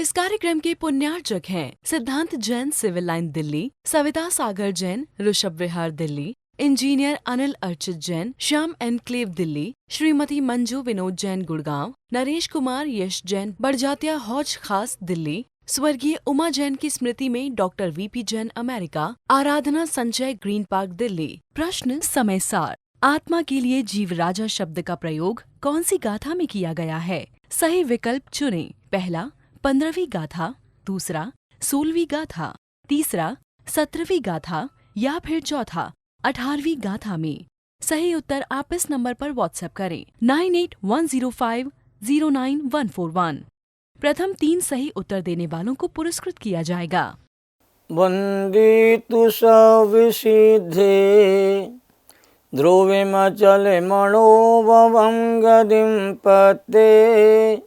इस कार्यक्रम के पुण्यार्चक हैं सिद्धांत Jain civil line Delhi, Savita Sagar Jain Rishabh Vihar Delhi, engineer Anil Archit Jain Shyam enclave Delhi, Shrimati Manju Vinod Jain Gurgaon, Naresh Kumar यश जैन बड़जात्या हौज खास दिल्ली, स्वर्गीय उमा जैन की स्मृति में डॉक्टर वीपी जैन अमेरिका, आराधना संचय ग्रीन पार्क दिल्ली। प्रश्न समय सार। आत्मा के लिए जीव राजा शब्द का प्रयोग कौन सी गाथा में किया गया है? सही विकल्प चुनें। पहला 15वीं गाथा, दूसरा 16वीं गाथा, तीसरा 17वीं गाथा या फिर चौथा 18वीं गाथा में। सही उत्तर आप इस नंबर पर व्हाट्सएप करें 9810509141। प्रथम 3 सही उत्तर देने वालों को पुरस्कृत किया जाएगा। वंदितु सविसिद्धे ध्रुविमचल मनोभवं गतिं पते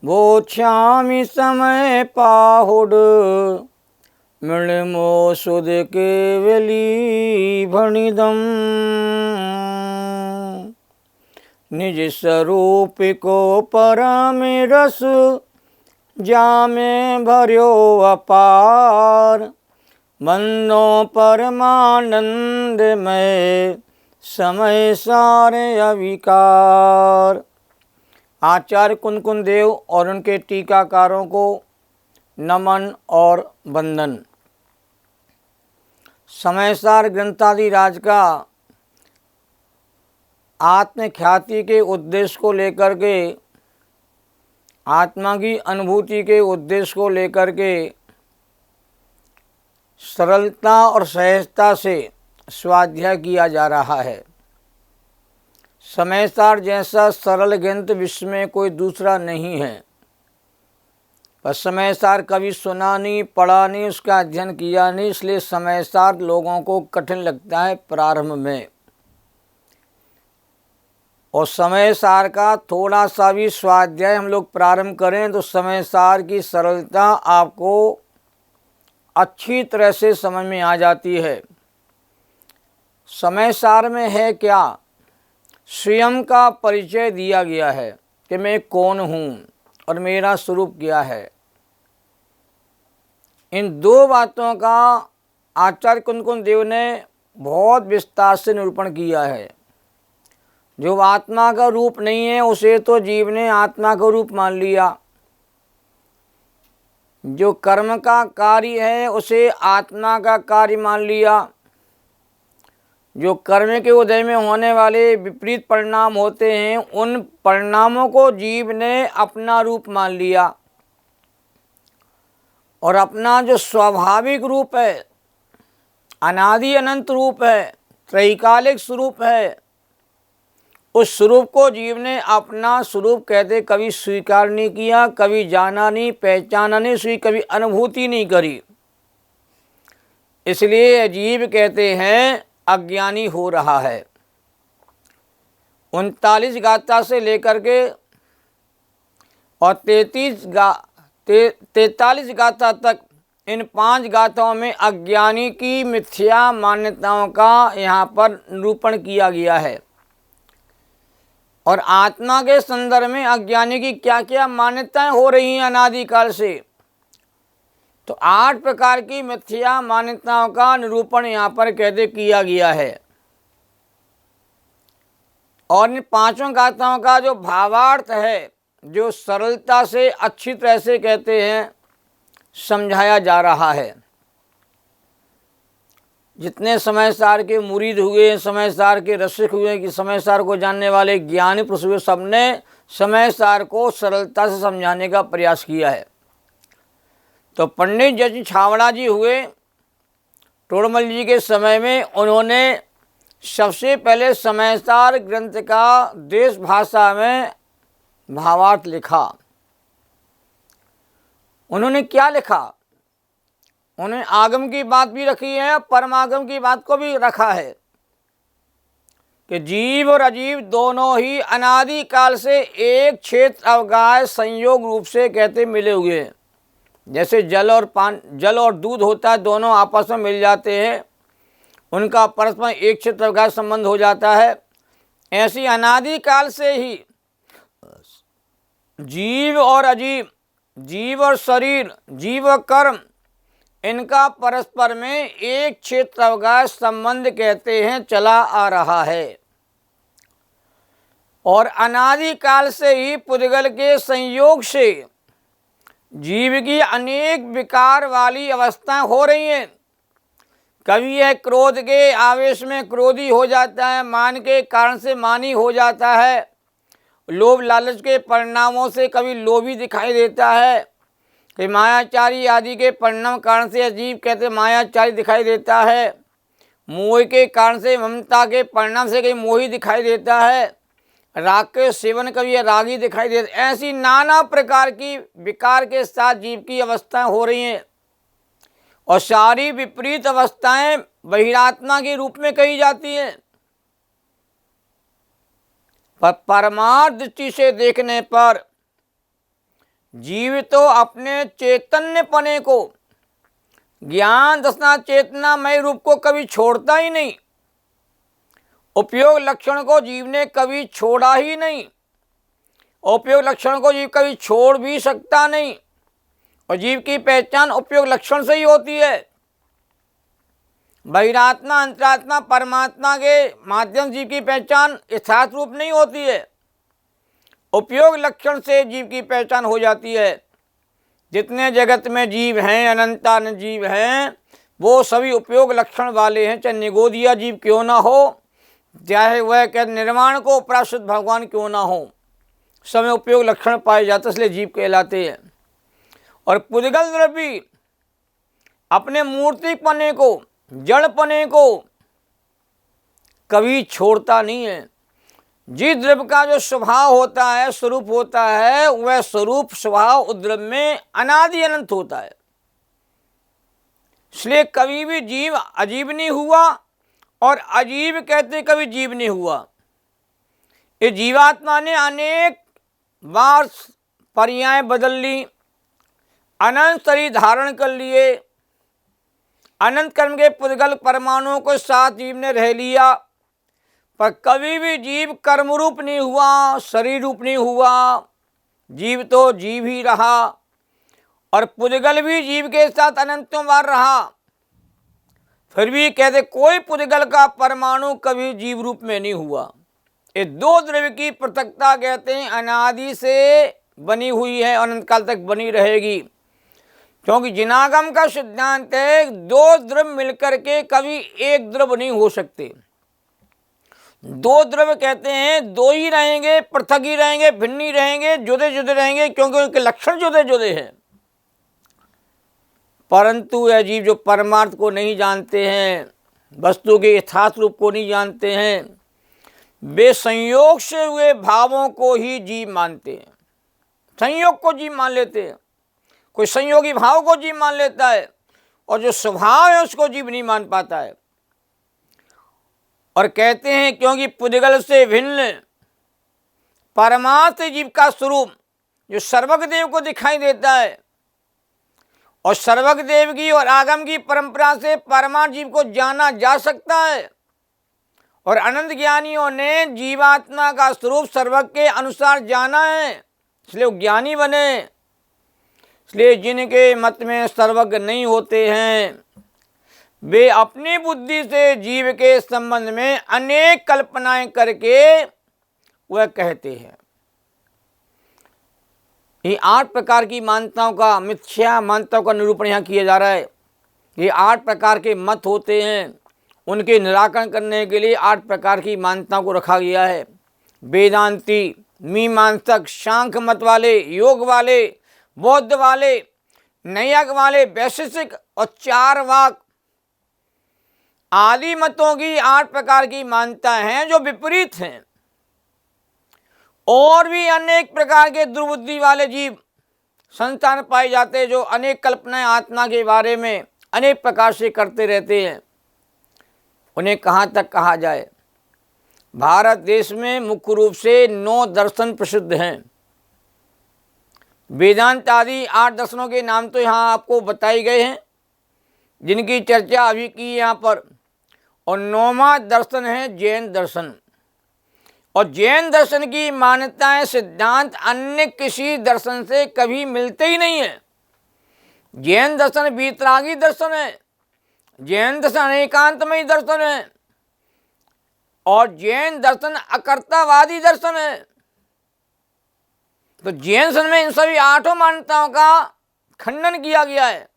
वोक्ष्यामि समय पाहुड मृणमो सुध केवली भणिदम् निज स्वरूप को परम रस जामे भर्यो अपार मनो परमानंदमय समय सारे अविकार। आचार्य कुनकुन देव और उनके टीकाकारों को नमन और वंदन। समयसार ग्रंथादिराज का आत्मख्याति के उद्देश्य को लेकर के, आत्मा की अनुभूति के उद्देश्य को लेकर के सरलता और सहजता से स्वाध्याय किया जा रहा है। समयसार जैसा सरल ग्रंथ विश्व में कोई दूसरा नहीं है। पर समयसार कभी सुना नहीं, पढ़ा नहीं, उसका अध्ययन किया नहीं, इसलिए समयसार लोगों को कठिन लगता है प्रारंभ में। और समयसार का थोड़ा सा भी स्वाध्याय हम लोग प्रारंभ करें तो समयसार की सरलता आपको अच्छी तरह से समझ में आ जाती है। समयसार में है क्या? स्वयं का परिचय दिया गया है कि मैं कौन हूँ और मेरा स्वरूप क्या है। इन दो बातों का आचार्य कुनकुन देव ने बहुत विस्तार से निरूपण किया है। जो आत्मा का रूप नहीं है उसे तो जीव ने आत्मा का रूप मान लिया। जो कर्म का कार्य है उसे आत्मा का कार्य मान लिया। जो कर्म के उदय में होने वाले विपरीत परिणाम होते हैं उन परिणामों को जीव ने अपना रूप मान लिया। और अपना जो स्वाभाविक रूप है, अनादि अनंत रूप है, त्रैकालिक स्वरूप है, उस स्वरूप को जीव ने अपना स्वरूप कहते कभी स्वीकार नहीं किया, कभी जाना नहीं, पहचाना नहीं, कभी अनुभूति नहीं करी। इसलिए जीव कहते हैं अज्ञानी हो रहा है। 39 गाथा से लेकर के और 43 गाथा तक इन 5 गाथाओं में अज्ञानी की मिथ्या मान्यताओं का यहाँ पर निरूपण किया गया है। और आत्मा के संदर्भ में अज्ञानी की क्या क्या मान्यताएं हो रही हैं अनादिकाल से, तो 8 प्रकार की मिथ्या मान्यताओं का निरूपण यहाँ पर कहते किया गया है। और इन 5 गाथाओं का जो भावार्थ है, जो सरलता से अच्छी तरह से कहते हैं समझाया जा रहा है। जितने समयसार के मुरीद हुए, समयसार के रसिक हुए, कि समयसार को जानने वाले ज्ञानी पुरुष हुए, सबने समयसार को सरलता से समझाने का प्रयास किया है। तो पंडित जज छावड़ा जी हुए टोडरमल जी के समय में, उन्होंने सबसे पहले समयसार ग्रंथ का देश भाषा में भावार्थ लिखा। उन्होंने क्या लिखा? उन्होंने आगम की बात भी रखी है, परमागम की बात को भी रखा है कि जीव और अजीव दोनों ही अनादि काल से एक क्षेत्र अवगाह संयोग रूप से कहते मिले हुए हैं। जैसे जल और दूध होता है, दोनों आपस में मिल जाते हैं, उनका परस्पर एक क्षेत्र अवगाह संबंध हो जाता है। ऐसी अनादि काल से ही जीव और अजीव जीव और शरीर, जीव और कर्म, इनका परस्पर में एक क्षेत्र अवकाश संबंध कहते हैं चला आ रहा है। और अनादि काल से ही पुद्गल के संयोग से जीव की अनेक विकार वाली अवस्थाएं हो रही हैं। कभी यह क्रोध के आवेश में क्रोधी हो जाता है, मान के कारण से मानी हो जाता है, लोभ लालच के परिणामों से कभी लोभी दिखाई देता है, कि मायाचारी आदि के परिणाम कारण से जीव कहते मायाचारी दिखाई देता है, मोह के कारण से ममता के परिणाम से कहीं मोही दिखाई देता है, राग के सेवन कभी रागी दिखाई देता है। ऐसी नाना प्रकार की विकार के साथ जीव की अवस्थाएं हो रही हैं और सारी विपरीत अवस्थाएं बहिरात्मा के रूप में कही जाती हैं। पर परमार्थ दृष्टि से देखने पर जीव तो अपने चैतन्यपने को, ज्ञान दशना चेतनामय रूप को कभी छोड़ता ही नहीं। उपयोग लक्षण को जीव ने कभी छोड़ा ही नहीं, उपयोग लक्षण को जीव कभी छोड़ भी सकता नहीं, और जीव की पहचान उपयोग लक्षण से ही होती है। बहिरात्मा, अंतरात्मा, परमात्मा के माध्यम जीव की पहचान यथार्थ रूप नहीं होती है, उपयोग लक्षण से जीव की पहचान हो जाती है। जितने जगत में जीव हैं, अनंतानंत जीव हैं, वो सभी उपयोग लक्षण वाले हैं। चाहे निगोदिया जीव क्यों ना हो, चाहे वह क्या निर्वाण को उपराश्रित भगवान क्यों ना हो, समय उपयोग लक्षण पाए जाते, इसलिए जीव कहलाते हैं। और पुद्गल द्रव्य अपने मूर्तिपने को, जड़पने को कभी छोड़ता नहीं है। जिस द्रव्य का जो स्वभाव होता है, स्वरूप होता है, वह स्वरूप स्वभाव उस द्रव्य में अनादि अनंत होता है। इसलिए कभी भी जीव अजीब नहीं हुआ और अजीब कहते कभी जीव नहीं हुआ। ये जीवात्मा ने अनेक बार पर्याय बदल ली, अनंत शरीर धारण कर लिए, अनंत कर्म के पुद्गल परमाणुओं को साथ जीव ने रह लिया, पर कभी भी जीव कर्म रूप नहीं हुआ, शरीर रूप नहीं हुआ। जीव तो जीव ही रहा और पुद्गल भी जीव के साथ अनंतों बार रहा। फिर भी कहते कोई पुद्गल का परमाणु कभी जीव रूप में नहीं हुआ। ये दो द्रव्य की पृथकता कहते हैं अनादि से बनी हुई है, अनंत काल तक बनी रहेगी। क्योंकि जिनागम का सिद्धांत है दो द्रव्य मिलकर के कभी एक द्रव्य नहीं हो सकते। दो द्रव्य कहते हैं दो ही रहेंगे, पृथक ही रहेंगे, भिन्न ही रहेंगे, जुदे जुदे रहेंगे, क्योंकि उनके लक्षण जुदे जुदे हैं। परंतु यह जीव जो परमार्थ को नहीं जानते हैं, वस्तु के यथार्थ रूप को नहीं जानते हैं, वे संयोग से हुए भावों को ही जीव मानते हैं। संयोग को जीव मान लेते हैं, कोई संयोगी भाव को जीव मान लेता है, और जो स्वभाव है उसको जीव नहीं मान पाता है। और कहते हैं क्योंकि पुद्गल से भिन्न परमार्थ जीव का स्वरूप जो सर्वज्ञदेव को दिखाई देता है, और सर्वज्ञदेव की और आगम की परंपरा से परमार्थ जीव को जाना जा सकता है। और अनंत ज्ञानियों ने जीवात्मा का स्वरूप सर्वज्ञ के अनुसार जाना है, इसलिए वो ज्ञानी बने। इसलिए जिनके मत में सर्वज्ञ नहीं होते हैं, वे अपनी बुद्धि से जीव के संबंध में अनेक कल्पनाएं करके वह कहते हैं। ये 8 प्रकार की मान्यताओं का, मिथ्या मान्यताओं का निरूपण यहाँ किया जा रहा है। ये 8 प्रकार के मत होते हैं, उनके निराकरण करने के लिए 8 प्रकार की मान्यताओं को रखा गया है। वेदांती, मीमांसक, सांख्य मत वाले, योग वाले, बौद्ध वाले, नैयायिक वाले, वैशेषिक और चारवाक आदि मतों की 8 प्रकार की मान्यता हैं जो विपरीत हैं। और भी अनेक प्रकार के दुर्बुद्धि वाले जीव संतान पाए जाते हैं, जो अनेक कल्पनाएं आत्मा के बारे में अनेक प्रकार से करते रहते हैं। उन्हें कहाँ तक कहा जाए। भारत देश में मुख्य रूप से 9 दर्शन प्रसिद्ध हैं। वेदांत आदि 8 दर्शनों के नाम तो यहाँ आपको बताए गए हैं, जिनकी चर्चा अभी की यहाँ पर। और 9वां दर्शन है जैन दर्शन। और जैन दर्शन की मान्यताएं, सिद्धांत अन्य किसी दर्शन से कभी मिलते ही नहीं है। जैन दर्शन वीतरागी दर्शन है, जैन दर्शन एकांतमयी दर्शन है, और जैन दर्शन अकर्तावादी दर्शन है। तो जैन दर्शन में इन सभी 8 मान्यताओं का खंडन किया गया है,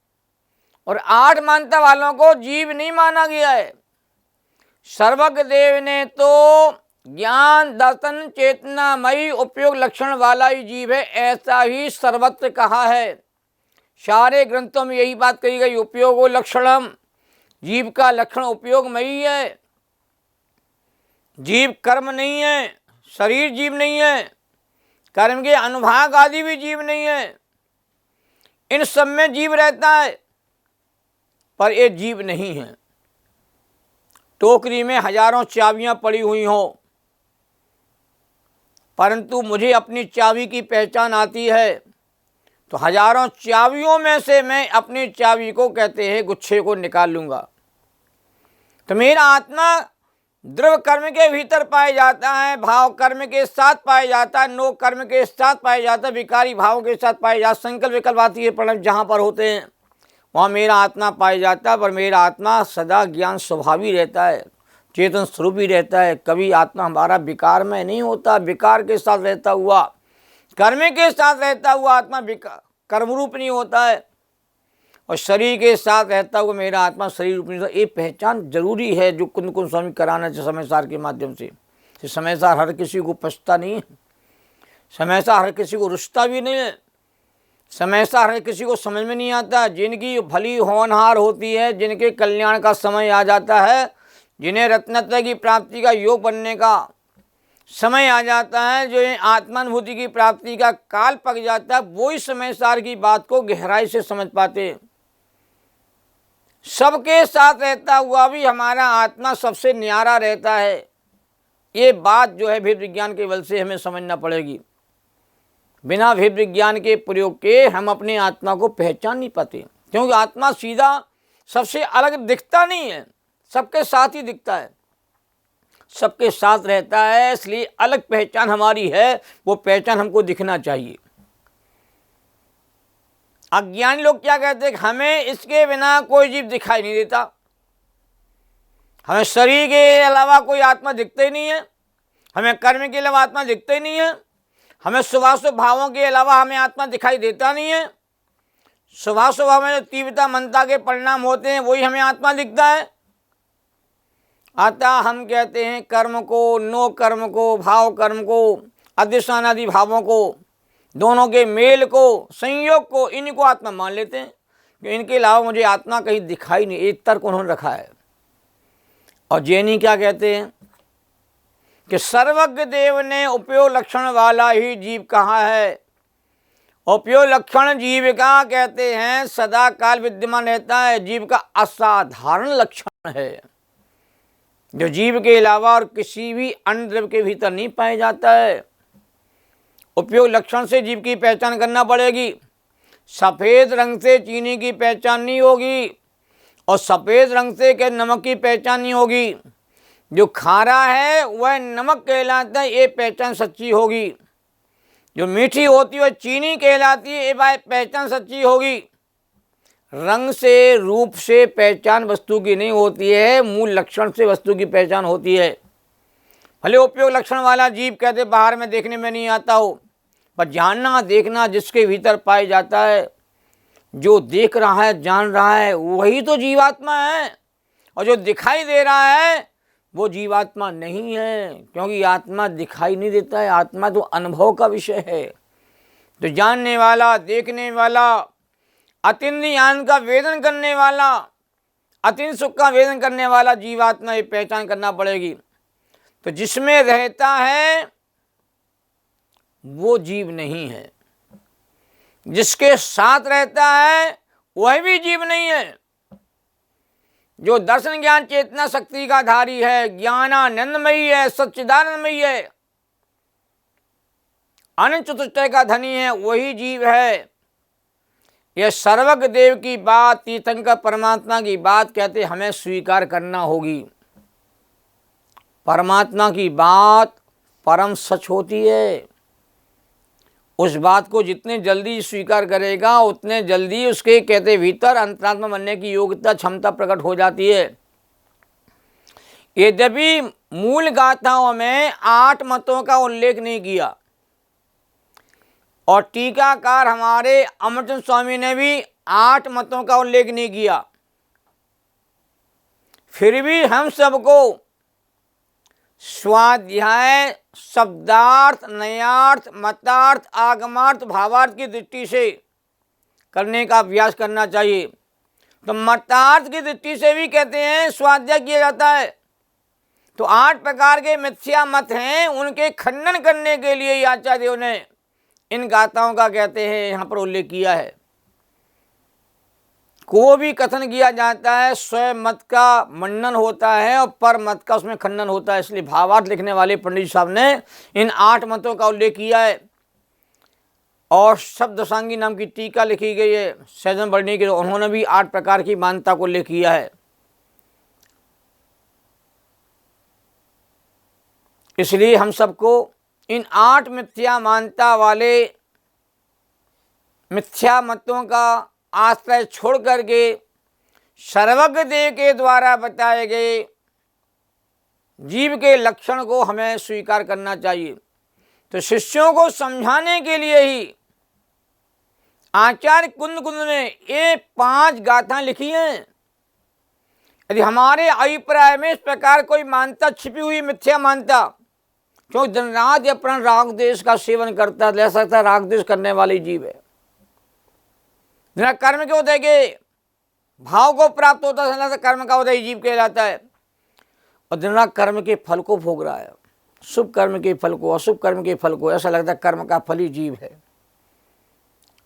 और 8 मान्यता वालों को जीव नहीं माना गया है। सर्वज्ञ देव ने तो ज्ञान दर्शन चेतनामयी उपयोग लक्षण वाला ही जीव है, ऐसा ही सर्वत्र कहा है। सारे ग्रंथों में यही बात कही गई, उपयोगो लक्षणम, जीव का लक्षण उपयोगमयी है। जीव कर्म नहीं है, शरीर जीव नहीं है, कर्म के अनुभाग आदि भी जीव नहीं है। इन सब में जीव रहता है, पर ये जीव नहीं है। टोकरी में हजारों चाबियां पड़ी हुई हों, परंतु मुझे अपनी चाबी की पहचान आती है, तो हजारों चाबियों में से मैं अपनी चाबी को कहते हैं गुच्छे को निकाल लूंगा। तो मेरा आत्मा द्रव्य कर्म के भीतर पाया जाता है, भाव कर्म के साथ पाया जाता है, नो कर्म के साथ पाया जाता है, विकारी भावों के साथ पाया जाता है। संकल्प विकल्प आती है प्रणव जहाँ पर होते हैं वहाँ मेरा आत्मा पाया जाता है, पर मेरा आत्मा सदा ज्ञान स्वभावी रहता है, चेतन स्वरूप ही रहता है। कभी आत्मा हमारा विकार में नहीं होता, विकार के साथ रहता हुआ, कर्म के साथ रहता हुआ आत्मा कर्म रूप नहीं होता है, और शरीर के साथ रहता हुआ मेरा आत्मा शरीर रूप नहीं होता। ये पहचान जरूरी है जो कुंद कुंद स्वामी कराना चाहिए समय सार के माध्यम से। समय सार हर किसी को पछता नहीं है, समय सार हर किसी को रुचता भी नहीं है, समय सार हर किसी को समझ में नहीं आता। जिनकी भली होनहार होती है, जिनके कल्याण का समय आ जाता है, जिन्हें रत्नत्व की प्राप्ति का योग बनने का समय आ जाता है, जो आत्मानुभूति की प्राप्ति का काल पक जाता है, वो ही समय सार की बात को गहराई से समझ पाते हैं। सबके साथ रहता हुआ भी हमारा आत्मा सबसे न्यारा रहता है। ये बात जो है भेद विज्ञान के बल से हमें समझना पड़ेगी। बिना भेद विज्ञान के प्रयोग के हम अपने आत्मा को पहचान नहीं पाते, क्योंकि आत्मा सीधा सबसे अलग दिखता नहीं है, सबके साथ ही दिखता है, सबके साथ रहता है, इसलिए अलग पहचान हमारी है, वो पहचान हमको दिखना चाहिए। अज्ञानी लोग क्या कहते हैं, हमें इसके बिना कोई जीव दिखाई नहीं देता, हमें शरीर के अलावा कोई आत्मा दिखता ही नहीं है, हमें कर्म के अलावा आत्मा दिखता ही नहीं है, हमें शुभाशुभ भावों के अलावा हमें आत्मा दिखाई देता नहीं है। शुभाशुभ में जो तीव्रता मनता के परिणाम होते हैं वही हमें आत्मा दिखता है। अतः हम कहते हैं कर्म को, नो कर्म को, भाव कर्म को, अधिष्ठान आदि भावों को, दोनों के मेल को, संयोग को, इनको आत्मा मान लेते हैं कि इनके अलावा मुझे आत्मा कहीं दिखाई नहीं। एक तर्क उन्होंने रखा है। और जैनी क्या कहते हैं कि सर्वज्ञ देव ने उपयोग लक्षण वाला ही जीव कहा है। उपयोग लक्षण जीव का कहते हैं सदा काल विद्यमान रहता है, जीव का असाधारण लक्षण है, जो जीव के अलावा और किसी भी अन्य द्रव्य के भीतर नहीं पाया जाता है। उपयोग लक्षण से जीव की पहचान करना पड़ेगी। सफ़ेद रंग से चीनी की पहचान नहीं होगी, और सफ़ेद रंग से के नमक की पहचान नहीं होगी। जो खारा है वह नमक कहलाता है, ये पहचान सच्ची होगी। जो मीठी होती है वह चीनी कहलाती है, ये पहचान सच्ची होगी। रंग से, रूप से पहचान वस्तु की नहीं होती है, मूल लक्षण से वस्तु की पहचान होती है। भले उपयोग लक्षण वाला जीव कहते बाहर में देखने में नहीं आता हो, पर जानना देखना जिसके भीतर पाया जाता है, जो देख रहा है जान रहा है वही तो जीवात्मा है, और जो दिखाई दे रहा है वो जीवात्मा नहीं है, क्योंकि आत्मा दिखाई नहीं देता है, आत्मा तो अनुभव का विषय है। तो जानने वाला, देखने वाला, अतीन्द्रिय ज्ञान का वेदन करने वाला, अतीन्द्रिय सुख का वेदन करने वाला जीवात्मा ये पहचान करना पड़ेगी। तो जिसमें रहता है वो जीव नहीं है, जिसके साथ रहता है वह भी जीव नहीं है। जो दर्शन ज्ञान चेतना शक्ति का धारी है, ज्ञानानंदमयी है, सच्चिदानंदमयी है, अनंत चतुष्टय का धनी है, वही जीव है। यह सर्वज्ञ देव की बात, तीर्थंकर परमात्मा की बात कहते हमें स्वीकार करना होगी। परमात्मा की बात परम सच होती है। उस बात को जितने जल्दी स्वीकार करेगा उतने जल्दी उसके कहते भीतर अंतरात्मा बनने की योग्यता क्षमता प्रकट हो जाती है। यद्यपि मूल गाथाओं में 8 मतों का उल्लेख नहीं किया और टीकाकार हमारे अमरचंद स्वामी ने भी 8 मतों का उल्लेख नहीं किया, फिर भी हम सबको स्वाध्याय शब्दार्थ, नयार्थ, मतार्थ, आगमार्थ, भावार्थ की दृष्टि से करने का अभ्यास करना चाहिए। तो मतार्थ की दृष्टि से भी कहते हैं स्वाध्याय किया जाता है। तो 8 प्रकार के मिथ्या मत हैं, उनके खंडन करने के लिए ही आचार्य देव ने इन गाथाओं का कहते हैं यहाँ पर उल्लेख किया है। को भी कथन किया जाता है स्वयं मत का मंडन होता है और पर मत का उसमें खंडन होता है, इसलिए भावार्थ लिखने वाले पंडित साहब ने इन 8 मतों का उल्लेख किया है। और शब्द सांगी नाम की टीका लिखी गई है सैजन वर्णी की, उन्होंने भी 8 प्रकार की मान्यता को उल्लेख किया है। इसलिए हम सबको इन 8 मिथ्या मान्यता वाले मिथ्या मतों का आश्रय छोड़ करके सर्वज्ञ देव के द्वारा बताए गए जीव के लक्षण को हमें स्वीकार करना चाहिए। तो शिष्यों को समझाने के लिए ही आचार्य कुंद ने ये 5 गाथा लिखी हैं। यदि हमारे अभिप्राय में इस प्रकार कोई मान्यता छिपी हुई मिथ्या मान्यता, क्योंकि दिन रात अपना राग देश का सेवन करता ले सकता है, राग देश करने वाली जीव है। बिना कर्म के उदय के भाव को प्राप्त होता है, कर्म का उदय जीव कहलाता है। और दिन रात कर्म के फल को भोग रहा है, शुभ कर्म के फल को, अशुभ कर्म के फल को। ऐसा लगता है कर्म का फल ही जीव है।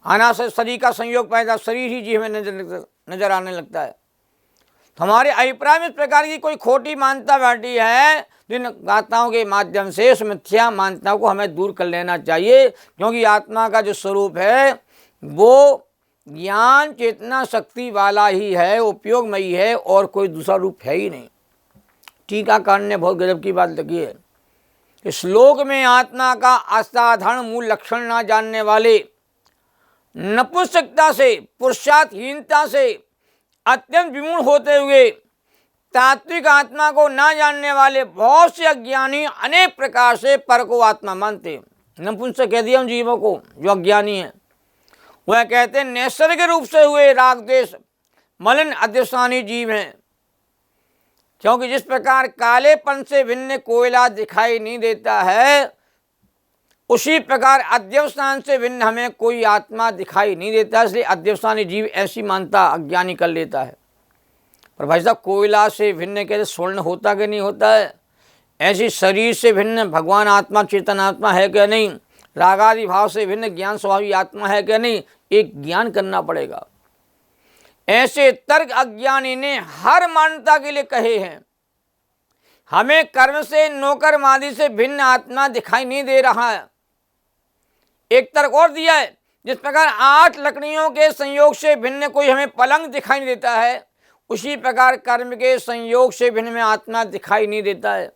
आना से शरीर का संयोग पैदा, शरीर ही जीव में नजर आने लगता है। तो हमारे अभिप्राय में इस प्रकार की कोई खोटी मान्यता बैठी है, जिन गाथाओं के माध्यम से उस मिथ्या मान्यताओं को हमें दूर कर लेना चाहिए। क्योंकि आत्मा का जो स्वरूप है वो ज्ञान चेतना शक्ति वाला ही है, उपयोगमयी है, और कोई दूसरा रूप है ही नहीं। टीकाकार ने बहुत गजब की बात लिखी है। इस श्लोक में आत्मा का असाधारण मूल लक्षण ना जानने वाले, नपुंसकता से, पुरुषार्थहीनता से अत्यंत विमूढ़ होते हुए तात्विक आत्मा को ना जानने वाले बहुत से अज्ञानी अनेक प्रकार से पर को आत्मा मानते हैं। नपुंसक कह दिया उन जीवों को जो अज्ञानी है। वह कहते हैं नैसर्गिक रूप से हुए राग देश मलिन अध्यवसानी जीव हैं। क्योंकि जिस प्रकार कालेपन से भिन्न कोयला दिखाई नहीं देता है, उसी प्रकार अध्यवसान से भिन्न हमें कोई आत्मा दिखाई नहीं देता। इसलिए अध्यवसानी जीव ऐसी मानता अज्ञानी कर लेता है। पर भाई साहब, कोयला से भिन्न कहते स्वर्ण होता कि नहीं होता है? ऐसी शरीर से भिन्न भगवान आत्मा चेतन आत्मा है क्या नहीं? रागादि भाव से भिन्न ज्ञान स्वभावी आत्मा है क्या नहीं? एक ज्ञान करना पड़ेगा। ऐसे तर्क अज्ञानी ने हर मान्यता के लिए कहे हैं। हमें कर्म से नौकर मादी से भिन्न आत्मा दिखाई नहीं दे रहा है। एक तर्क और दिया है, जिस प्रकार 8 लकड़ियों के संयोग से भिन्न कोई हमें पलंग दिखाई नहीं देता है, उसी प्रकार कर्म के संयोग से भिन्न में आत्मा दिखाई नहीं देता है।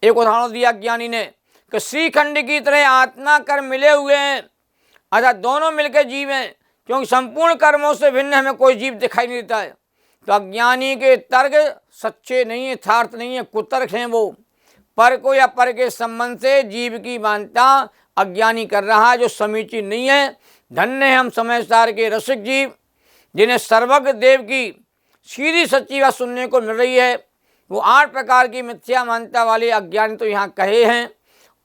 एक उदाहरण दिया ज्ञानी ने कि श्रीखंड की तरह आत्मा कर्म मिले हुए हैं, अर्थात दोनों मिलकर जीव हैं। क्योंकि संपूर्ण कर्मों से भिन्न हमें कोई जीव दिखाई नहीं देता है। तो अज्ञानी के तर्क सच्चे नहीं है, यथार्थ नहीं है, कुतर्क हैं। वो पर को या पर के संबंध से जीव की मान्यता अज्ञानी कर रहा है, जो समीचीन नहीं है। धन्य है हम समझदार के रसिक जीव, जिन्हें सर्वज्ञ देव की सीधी सच्ची बात सुनने को मिल रही है। वो 8 प्रकार की मिथ्या मान्यता वाले अज्ञानी तो यहाँ कहे हैं।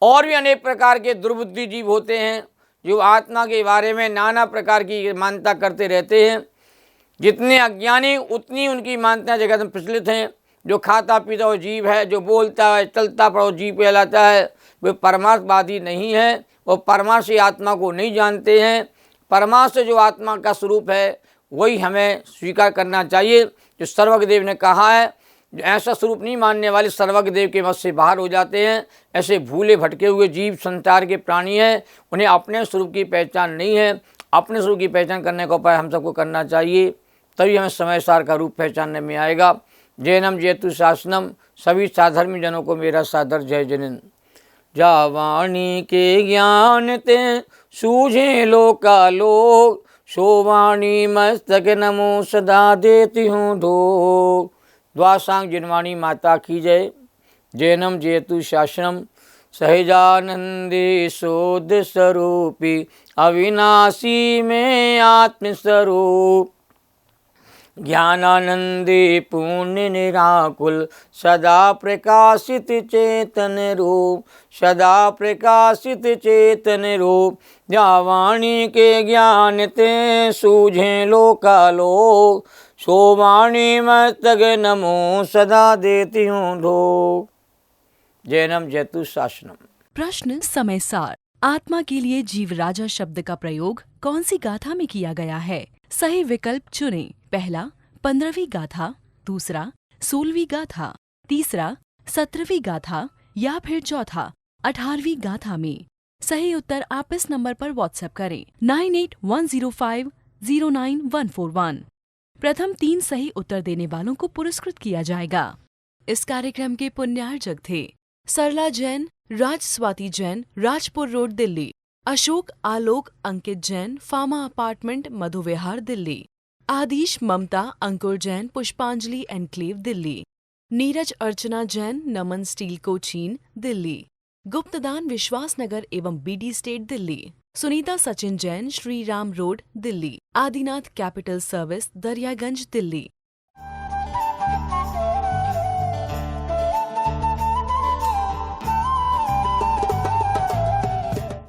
और भी अनेक प्रकार के दुर्बुद्धि जीव होते हैं, जो आत्मा के बारे में नाना प्रकार की मान्यता करते रहते हैं। जितने अज्ञानी उतनी उनकी मान्यता जगत में प्रचलित हैं। जो खाता पीता वो जीव है, जो बोलता है चलता पर वो जीव कहलाता है। वे परमार्थवादी नहीं है, वो परमार्थ से आत्मा को नहीं जानते हैं। परमार्थ से जो आत्मा का स्वरूप है वही हमें स्वीकार करना चाहिए। जो सर्वज्ञ देव ने कहा है, जो ऐसा स्वरूप नहीं मानने वाले सर्वज्ञ देव के मत से बाहर हो जाते हैं। ऐसे भूले भटके हुए जीव संसार के प्राणी हैं, उन्हें अपने स्वरूप की पहचान नहीं है। अपने स्वरूप की पहचान करने का उपाय हम सबको करना चाहिए, तभी हमें समय सार का रूप पहचानने में आएगा। जैनम जयतु शासनम, सभी साधर्मी जनों को मेरा सादर जय जनिन। जा वाणी के ज्ञान ते सूझे लोकालोक, सो वाणी मस्तक नमो सदा देती हूँ ढोक। द्वासांग जिनवाणी माता की जय। जैनम जेतु शासनम सहजानंदे शोध स्वरूपी, अविनाशी में आत्मस्वरूप। ज्ञानानंदे पूर्ण निराकुल, सदा प्रकाशित चेतन रूप, सदा प्रकाशित चेतन रूप। जा वाणी के ज्ञान ते सूझे लोकालोक, सो वाणी मस्तक नमो सदा देती हूँ ढोक। जैनम जयतु शासनम। प्रश्न समय सार। आत्मा के लिए जीव राजा शब्द का प्रयोग कौन सी गाथा में किया गया है? सही विकल्प चुनें। पहला 15वीं गाथा, दूसरा 16वीं गाथा, तीसरा 17वीं गाथा या फिर चौथा 18वीं गाथा में। सही उत्तर आप इस नंबर पर व्हाट्सएप करें 9810509141। प्रथम 3 सही उत्तर देने वालों को पुरस्कृत किया जाएगा। इस कार्यक्रम के पुण्यार्जक थे Sarla Jain, Raj Swati Jain, Rajpur road, Delhi. Ashok Alok Ankit Jain, pharma apartment, Madhu Vihar, Delhi. Adish Mamta Ankur Jain, Pushpanjali enclave, Delhi. Neeraj Archana Jain, Naman steel Cochin, Delhi. गुप्तदान विश्वास नगर एवं BD state, Delhi. Sunita Sachin Jain, Shri Ram road, Delhi. Adinath capital service, Daryaganj, Delhi.